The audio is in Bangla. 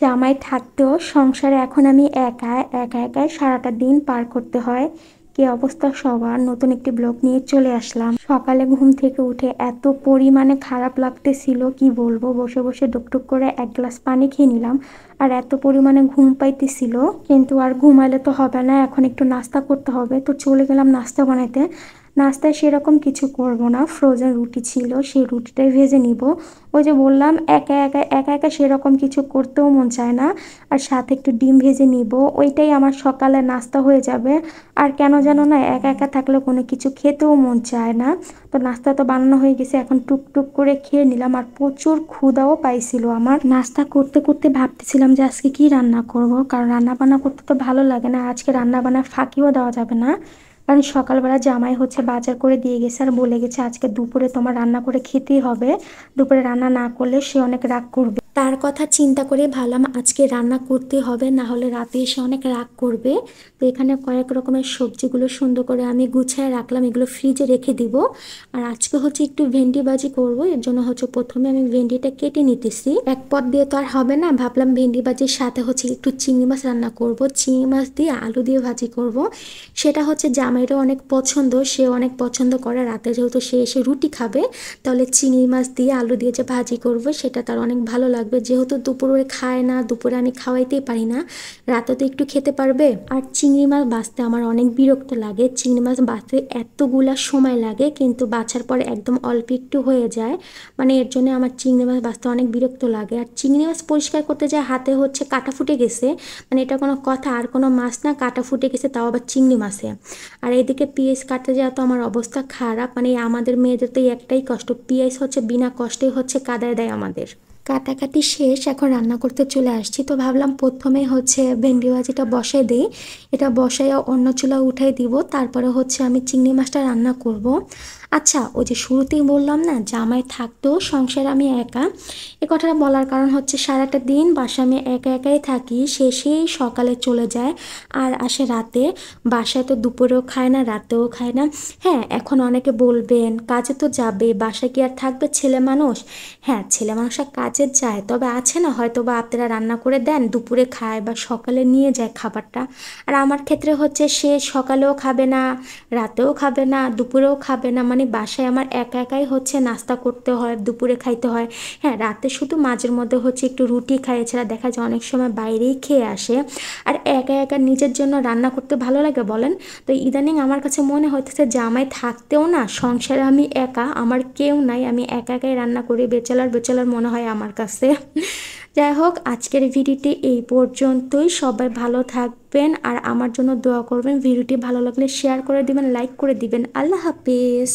জামাই থাকতেও সংসারে এখন আমি একা একা একাই সারাটা দিন পার করতে হয়। কি অবস্থা সবার, নতুন একটি ব্লগ নিয়ে চলে আসলাম। সকালে ঘুম থেকে উঠে এত পরিমাণে খারাপ লাগতেছিল কি বলবো, বসে বসে টুকটুক করে এক গ্লাস পানি খেয়ে নিলাম। আর এত পরিমাণে ঘুম পাইতেছিল, কিন্তু আর ঘুমাইলে তো হবে না, এখন একটু নাস্তা করতে হবে। তো চলে গেলাম নাস্তা বানাইতে। নাস্তায় সেরকম কিছু করব না, ফ্রোজেন রুটি ছিল, সেই রুটিটাই ভেজে নিব। ওই যে বললাম, একা একা একা একা সেরকম কিছু করতেও মন চায় না। আর সাথে একটু ডিম ভেজে নিব, ওইটাই আমার সকালে নাস্তা হয়ে যাবে। আর কেন জানো না, একা একা থাকলে কোনো কিছু খেতেও মন চায় না। তো নাস্তা তো বানানো হয়ে গেছে, এখন টুকটুক করে খেয়ে নিলাম। আর প্রচুর ক্ষুধাও পাইছিল আমার। নাস্তা করতে করতে ভাবতেছিলাম যে আজকে কি রান্না করব, কারণ রান্না বান্না করতে তো ভালো লাগে না, আজকে রান্না বান্না ফাঁকিও দেওয়া যাবে না। কারণ সকালবেলা জামাই বাজার করে দিয়ে গেছে আর বলে গেছে আজকে দুপুরে তোমার রান্না করে খেতেই হবে। দুপুরে রান্না না করলে সে অনেক রাগ করবে। তার কথা চিন্তা করে ভাবলাম আজকে রান্না করতে হবে, না হলে রাতে এসে অনেক রাগ করবে। তো এখানে কয়েক রকমের সবজিগুলো সুন্দর করে আমি গুছিয়ে রাখলাম, এগুলো ফ্রিজে রেখে দিব। আর আজকে একটু ভেন্ডি ভাজি করব, এর জন্য প্রথমে আমি ভেন্ডিটা কেটে নিতেছি। এক পদ দিয়ে তো আর হবে না, ভাবলাম ভেন্ডি ভাজির সাথে একটু চিংড়ি মাছ রান্না করব, চিংড়ি মাছ দিয়ে আলু দিয়ে ভাজি করব। সেটা জামাইরও অনেক পছন্দ, সে অনেক পছন্দ করে। রাতে যেহেতু সে এসে রুটি খাবে, তাহলে চিংড়ি মাছ দিয়ে আলু দিয়ে যে ভাজি করব সেটা তার অনেক ভালো লাগবে। যেহেতু দুপুরে খায় না, দুপুরে আমি খাওয়াইতেই পারি না, রাতে তো একটু খেতে পারবে। আর চিংড়ি মাছ বাছতে আমার অনেক বিরক্ত লাগে, চিংড়ি মাছ বাছতে এতগুলা সময় লাগে, কিন্তু বাছার পরে একদম অল্প একটু হয়ে যায়। মানে এর জন্য আমার চিংড়ি মাছ বাছতে অনেক বিরক্ত লাগে। আর চিংড়ি মাছ পরিষ্কার করতে যায় হাতে কাটা ফুটে গেছে, মানে এটা কোনো কথা? আর কোনো মাছ না, কাটা ফুটে গেছে, তাও আবার চিংড়ি মাছে। আর এদিকে পেঁয়াজ কাটতে যাওয়া তো আমার অবস্থা খারাপ, মানে আমাদের মেয়েদের তো একটাই কষ্ট, পেঁয়াজ বিনা কষ্টে কাদায় দেয় আমাদের। কাটাকাটি শেষ, এখন রান্না করতে চলে আসছি। তো ভাবলাম প্রথমে ভেন্ডি ভাজিটা বসাই দেই, এটা বসাইয়া অন্য চুলা উঠাই দিব, তারপরে আমি চিংড়ি মাছটা রান্না করব। আচ্ছা, ওই যে শুরুতেই বললাম না জামাই থাকতেও সংসারে আমি একা, এ কথাটা বলার কারণ সারাটা দিন বাসা আমি একা একাই থাকি, সে সেই সকালে চলে যায় আর আসে রাতে। বাসায় তো দুপুরেও খায় না, রাতেও খায় না। হ্যাঁ, এখন অনেকে বলবেন কাজে তো যাবে, বাসায় কি আর থাকবে ছেলে মানুষ? হ্যাঁ, ছেলে মানুষরা কাজে যায়, তবে আছে না হয়তো বা আপনারা রান্না করে দেন, দুপুরে খায় বা সকালে নিয়ে যায় খাবারটা। আর আমার ক্ষেত্রে সে সকালেও খাবে না, রাতেও খাবে না, দুপুরেও খাবে না, মানে বাসায় আমার একা একাই নাস্তা করতে হয়, দুপুরে খাইতে হয়। হ্যাঁ, রাতে শুধু মাঝের মধ্যে একটু রুটি খাই, এছাড়া দেখা যায় অনেক সময় বাইরেই খেয়ে আসে। আর একা একা নিজের জন্য রান্না করতে ভালো লাগে বলেন? তো ইদানিং আমার কাছে মনে হইতেছে জামাই থাকতেও না সংসারে আমি একা, আমার কেউ নাই, আমি একা একাই রান্না করি, বেচালার বেচালার মনে হয় আমার কাছে। যাই হোক, আজকের ভিডিওটি এই পর্যন্তই। সবাই ভালো থাকবেন আর আমার জন্য দোয়া করবেন। ভিডিওটি ভালো লাগলে শেয়ার করে দিবেন, লাইক করে দিবেন। আল্লাহ হাফেজ।